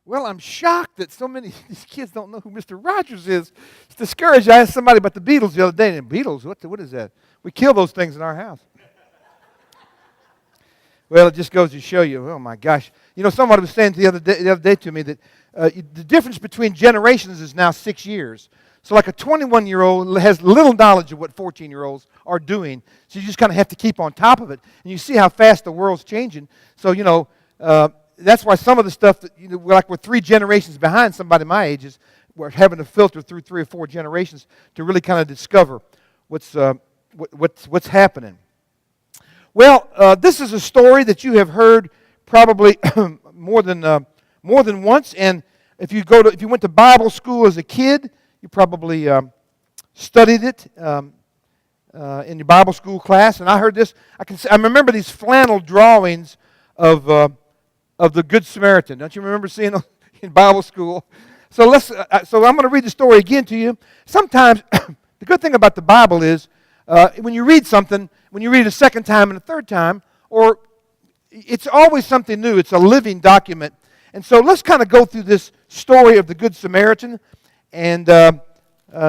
Well, I'm shocked that so many of these kids don't know who Mr. Rogers is. It's discouraged. I asked somebody about the Beatles the other day, and Beatles, what is that? We kill those things in our house. Well, it just goes to show you, oh my gosh. You know, somebody was saying the other day to me that the difference between generations is now 6 years. So like a 21-year-old has little knowledge of what 14-year-olds are doing. So you just kind of have to keep on top of it. And you see how fast the world's changing. So, that's why some of the stuff that, like we're 3 generations behind somebody my age is we're having to filter through 3 or 4 generations to really kind of discover what's happening. Well, this is a story that you have heard probably more than once. And if you went to Bible school as a kid, you probably studied it in your Bible school class. And I heard this. I remember these flannel drawings of the Good Samaritan. Don't you remember seeing them in Bible school? So so I'm going to read the story again to you. Sometimes the good thing about the Bible is when you read something, when you read it a second time and a third time, or it's always something new. It's a living document. And so let's kind of go through this story of the Good Samaritan and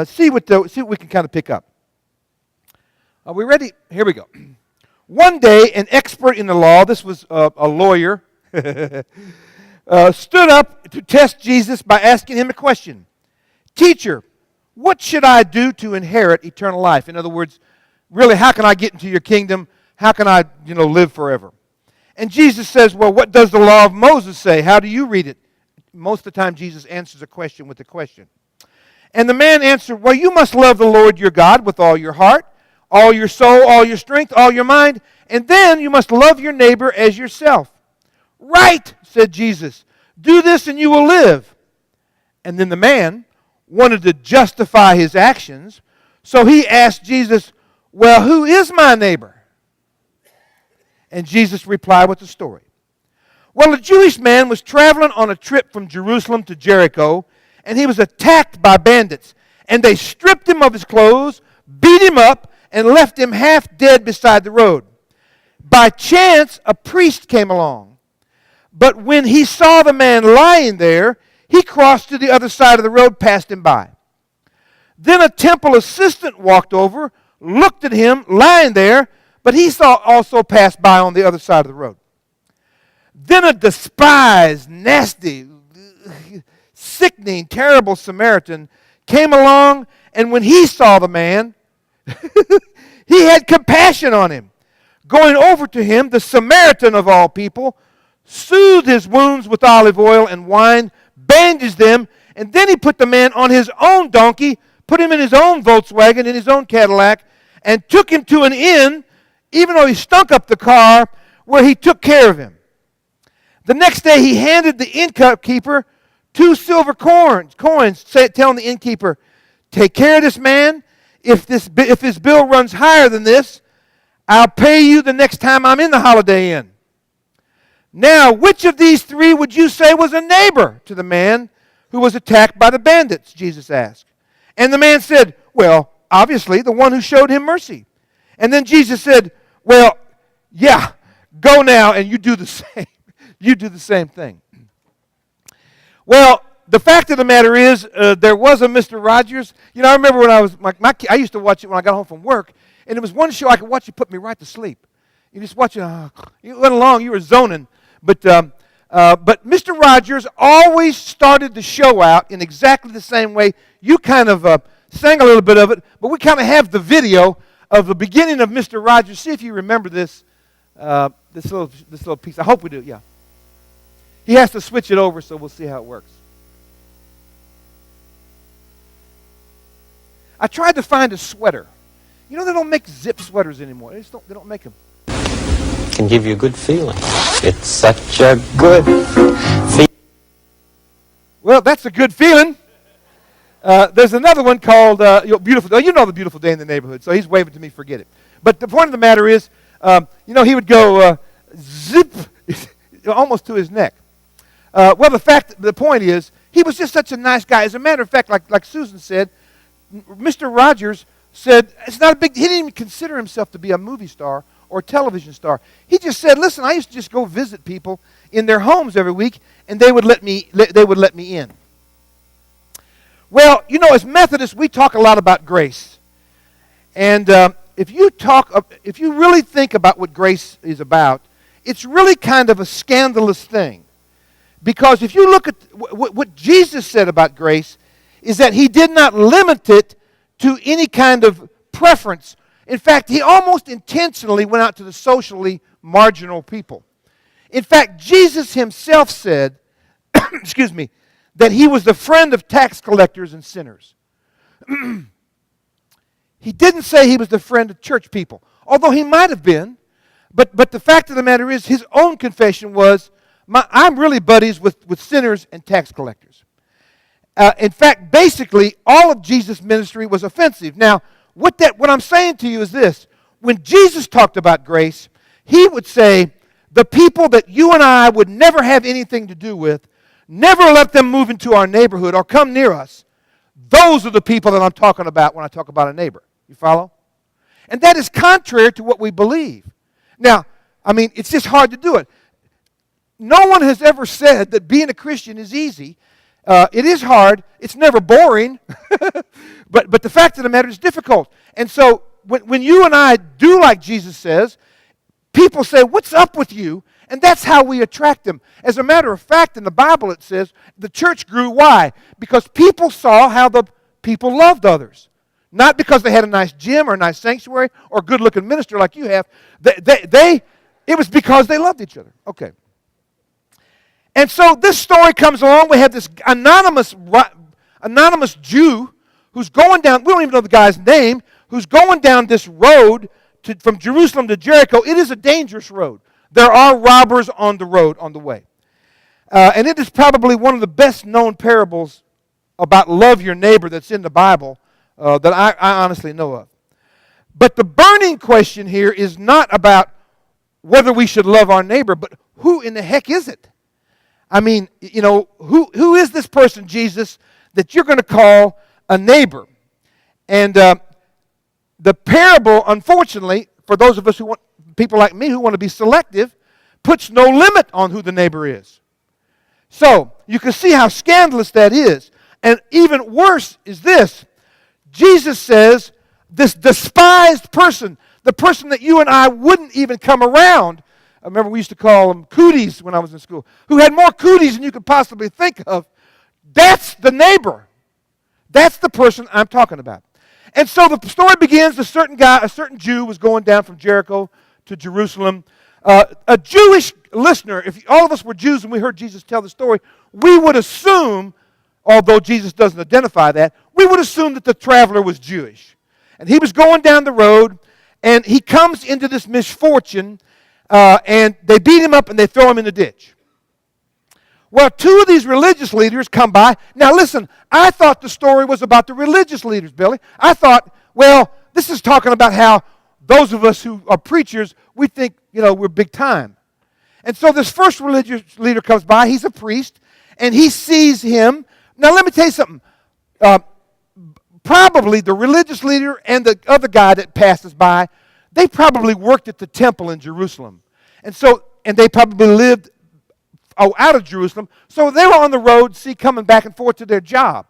see what we can kind of pick up. Are we ready? Here we go. One day, an expert in the law, this was a lawyer, stood up to test Jesus by asking him a question. Teacher, what should I do to inherit eternal life? In other words, really, how can I get into your kingdom? How can I, live forever? And Jesus says, well, what does the law of Moses say? How do you read it? Most of the time, Jesus answers a question with a question. And the man answered, well, you must love the Lord your God with all your heart, all your soul, all your strength, all your mind, and then you must love your neighbor as yourself. Right, said Jesus. Do this and you will live. And then the man wanted to justify his actions, so he asked Jesus, well, who is my neighbor? And Jesus replied with the story. Well, a Jewish man was traveling on a trip from Jerusalem to Jericho, and he was attacked by bandits. And they stripped him of his clothes, beat him up, and left him half dead beside the road. By chance, a priest came along. But when he saw the man lying there, he crossed to the other side of the road, passed him by. Then a temple assistant walked over, looked at him lying there, but he also passed by on the other side of the road. Then a despised, nasty, sickening, terrible Samaritan came along, and when he saw the man, he had compassion on him. Going over to him, the Samaritan of all people, soothed his wounds with olive oil and wine, bandaged them, and then he put the man on his own donkey, put him in his own Volkswagen, in his own Cadillac, and took him to an inn, even though he stunk up the car, where he took care of him. The next day he handed the innkeeper 2 silver coins, telling the innkeeper, take care of this man. If his bill runs higher than this, I'll pay you the next time I'm in the Holiday Inn. Now, which of these 3 would you say was a neighbor to the man who was attacked by the bandits? Jesus asked. And the man said, well, obviously, the one who showed him mercy. And then Jesus said, well, yeah, go now and you do the same. You do the same thing. Well, the fact of the matter is, there was a Mr. Rogers. I remember when I was, I used to watch it when I got home from work, and it was one show I could watch, it put me right to sleep. You just watch it, you went along, you were zoning. But Mr. Rogers always started the show out in exactly the same way. You kind of sang a little bit of it, but we kind of have the video of the beginning of Mr. Rogers. See if you remember this little piece. I hope we do, yeah. He has to switch it over, so we'll see how it works. I tried to find a sweater. They don't make zip sweaters anymore. They don't make them. Can give you a good feeling. It's such a good feeling. Well, that's a good feeling. There's another one called Beautiful. You know the Beautiful Day in the Neighborhood, so he's waving to me, forget it. But the point of the matter is, he would go zip almost to his neck. The point is, he was just such a nice guy. As a matter of fact, like Susan said, Mr. Rogers said it's not a big. He didn't even consider himself to be a movie star or television star. He just said, listen, I used to just go visit people in their homes every week, and they would let me in. Well, you know, as Methodists, we talk a lot about grace. And if you really think about what grace is about, it's really kind of a scandalous thing. Because if you look at what Jesus said about grace, is that he did not limit it to any kind of preference. In fact, he almost intentionally went out to the socially marginal people. In fact, Jesus himself said, excuse me, that he was the friend of tax collectors and sinners. He didn't say he was the friend of church people, although he might have been. But the fact of the matter is, his own confession was, I'm really buddies with sinners and tax collectors. In fact, basically, all of Jesus' ministry was offensive. Now, what I'm saying to you is this. When Jesus talked about grace, he would say, the people that you and I would never have anything to do with, never let them move into our neighborhood or come near us. Those are the people that I'm talking about when I talk about a neighbor. You follow? And that is contrary to what we believe. Now, I mean, it's just hard to do it. No one has ever said that being a Christian is easy. It is hard. It's never boring. but the fact of the matter is difficult. And so when you and I do like Jesus says, people say, what's up with you? And that's how we attract them. As a matter of fact, in the Bible it says, the church grew. Why? Because people saw how the people loved others. Not because they had a nice gym or a nice sanctuary or a good-looking minister like you have. It was because they loved each other. Okay. And so this story comes along. We have this anonymous Jew who's going down, we don't even know the guy's name, who's going down this road from Jerusalem to Jericho. It is a dangerous road. There are robbers on the road, on the way. And it is probably one of the best-known parables about love your neighbor that's in the Bible that I honestly know of. But the burning question here is not about whether we should love our neighbor, but who in the heck is it? I mean, you know, who is this person, Jesus, that you're going to call a neighbor? And the parable, unfortunately, for those of us who want, people like me who want to be selective, puts no limit on who the neighbor is. So, you can see how scandalous that is. And even worse is this. Jesus says, this despised person, the person that you and I wouldn't even come around. I remember we used to call them cooties when I was in school, who had more cooties than you could possibly think of. That's the neighbor. That's the person I'm talking about. And so the story begins, a certain Jew was going down from Jericho to Jerusalem. A Jewish listener, if all of us were Jews and we heard Jesus tell the story, we would assume, although Jesus doesn't identify that, we would assume that the traveler was Jewish. And he was going down the road, and he comes into this misfortune, and they beat him up and they throw him in the ditch. Well, two of these religious leaders come by. Now listen, I thought the story was about the religious leaders, Billy. I thought, well, this is talking about how those of us who are preachers, we think, you know, we're big time. And so this first religious leader comes by. He's a priest, and he sees him. Now let me tell you something. Probably the religious leader and the other guy that passes by, they probably worked at the temple in Jerusalem. And they probably lived out of Jerusalem. So they were on the road, coming back and forth to their job.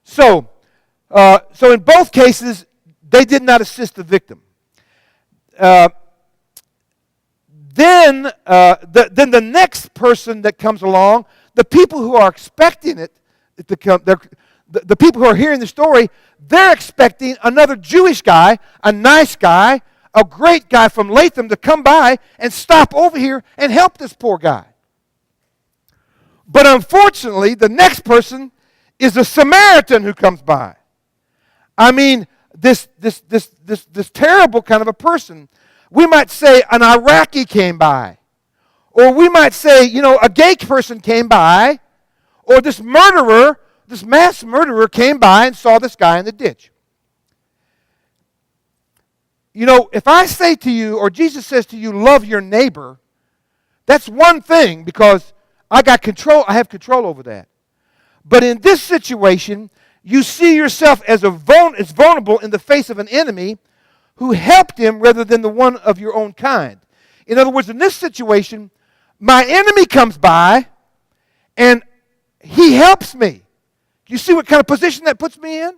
So in both cases, they did not assist the victim. Then the next person that comes along, the people who are expecting it to come, the people who are hearing the story, they're expecting another Jewish guy, a nice guy, a great guy from Latham to come by and stop over here and help this poor guy. But unfortunately, the next person is a Samaritan who comes by. I mean, this terrible kind of a person. We might say an Iraqi came by. Or we might say, you know, a gay person came by. Or this murderer, this mass murderer came by and saw this guy in the ditch. You know, if I say to you, or Jesus says to you, love your neighbor, that's one thing because I have control over that. But in this situation, you see yourself as vulnerable in the face of an enemy who helped him rather than the one of your own kind. In other words, in this situation, my enemy comes by and he helps me. You see what kind of position that puts me in?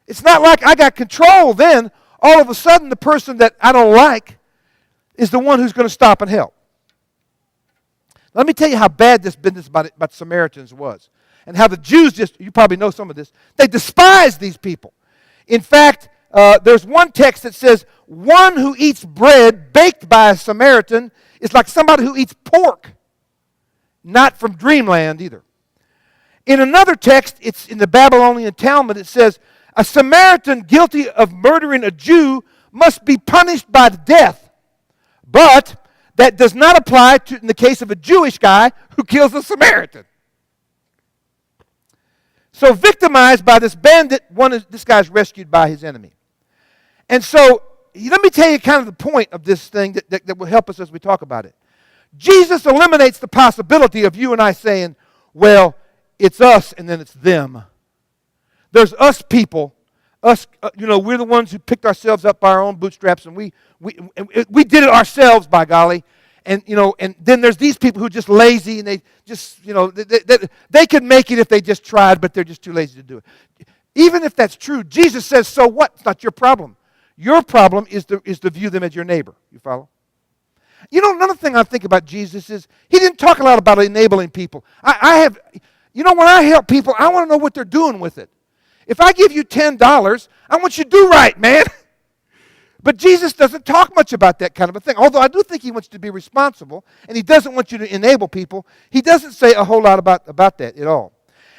It's not like I got control then. All of a sudden, the person that I don't like is the one who's going to stop and help. Let me tell you how bad this business about Samaritans was. And how the Jews you probably know some of this, they despised these people. In fact, there's one text that says, one who eats bread baked by a Samaritan is like somebody who eats pork. Not from dreamland either. In another text, it's in the Babylonian Talmud, it says, a Samaritan guilty of murdering a Jew must be punished by death. But that does not apply in the case of a Jewish guy who kills a Samaritan. So victimized by this bandit, this guy's rescued by his enemy. And so, let me tell you kind of the point of this thing that will help us as we talk about it. Jesus eliminates the possibility of you and I saying, well, it's us and then it's them. There's us people. We're the ones who picked ourselves up by our own bootstraps, and we did it ourselves, by golly. And then there's these people who are just lazy, and they just, they could make it if they just tried, but they're just too lazy to do it. Even if that's true, Jesus says, so what? It's not your problem. Your problem is to view them as your neighbor. You follow? Another thing I think about Jesus is he didn't talk a lot about enabling people. When I help people, I want to know what they're doing with it. If I give you $10, I want you to do right, man. But Jesus doesn't talk much about that kind of a thing. Although I do think he wants you to be responsible, and he doesn't want you to enable people. He doesn't say a whole lot about that at all.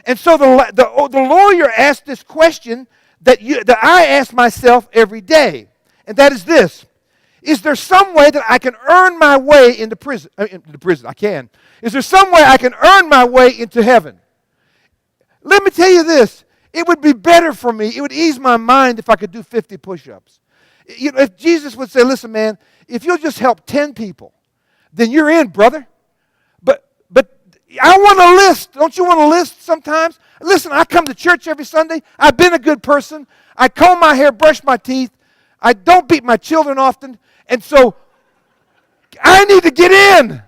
And so the lawyer asked this question that I ask myself every day, and that is this. Is there some way that I can earn my way into prison? I can. Is there some way I can earn my way into heaven? Let me tell you this. It would be better for me. It would ease my mind if I could do 50 push-ups. If Jesus would say, listen, man, if you'll just help 10 people, then you're in, brother. But I want a list. Don't you want a list sometimes? Listen, I come to church every Sunday. I've been a good person. I comb my hair, brush my teeth. I don't beat my children often. And so I need to get in.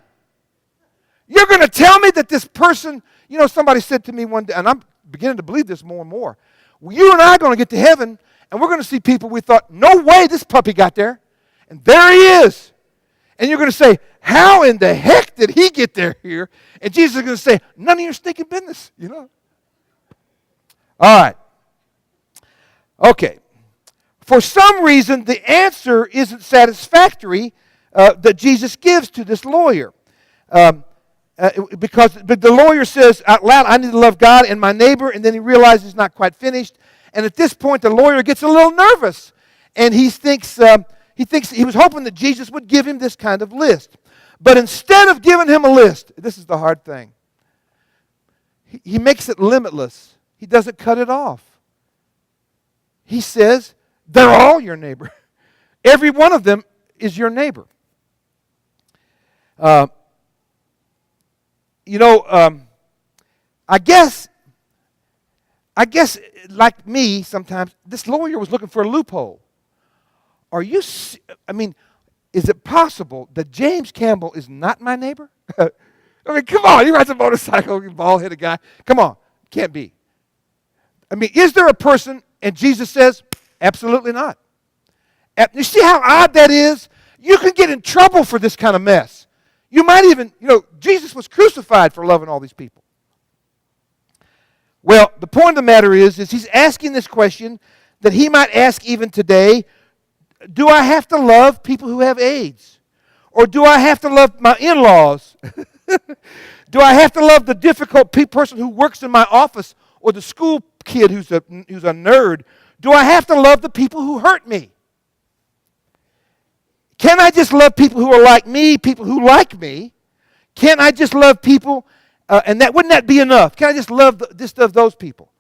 You're going to tell me that this person, somebody said to me one day, and I'm beginning to believe this more and more. You and I are going to get to heaven, and we're going to see people we thought, no way this puppy got there. And there he is. And you're going to say, how in the heck did he get there here? And Jesus is going to say, none of your stinking business, All right. Okay. For some reason, the answer isn't satisfactory that Jesus gives to this lawyer. Because the lawyer says out loud, I need to love God and my neighbor, and then he realizes he's not quite finished. And at this point, the lawyer gets a little nervous, and he thinks he was hoping that Jesus would give him this kind of list. But instead of giving him a list, this is the hard thing. He makes it limitless. He doesn't cut it off. He says, they're all your neighbor. Every one of them is your neighbor. I guess, like me sometimes, this lawyer was looking for a loophole. Is it possible that James Campbell is not my neighbor? Come on, he rides a motorcycle, bald-headed guy. Come on, can't be. Is there a person, and Jesus says, absolutely not. You see how odd that is? You can get in trouble for this kind of mess. You might even, Jesus was crucified for loving all these people. Well, the point of the matter is he's asking this question that he might ask even today. Do I have to love people who have AIDS? Or do I have to love my in-laws? Do I have to love the difficult person who works in my office or the school kid who's a nerd? Do I have to love the people who hurt me? Can I just love people who are like me, people who like me? Can't I just love people, wouldn't that be enough? Can I just love those people?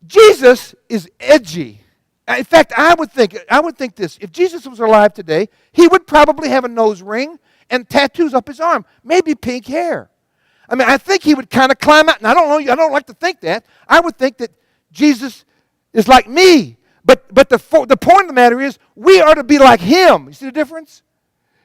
Jesus is edgy. In fact, I would think this. If Jesus was alive today, he would probably have a nose ring and tattoos up his arm, maybe pink hair. I think he would kind of climb out, and I don't know, I don't like to think that. I would think that Jesus is like me, But the point of the matter is, we are to be like him. You see the difference?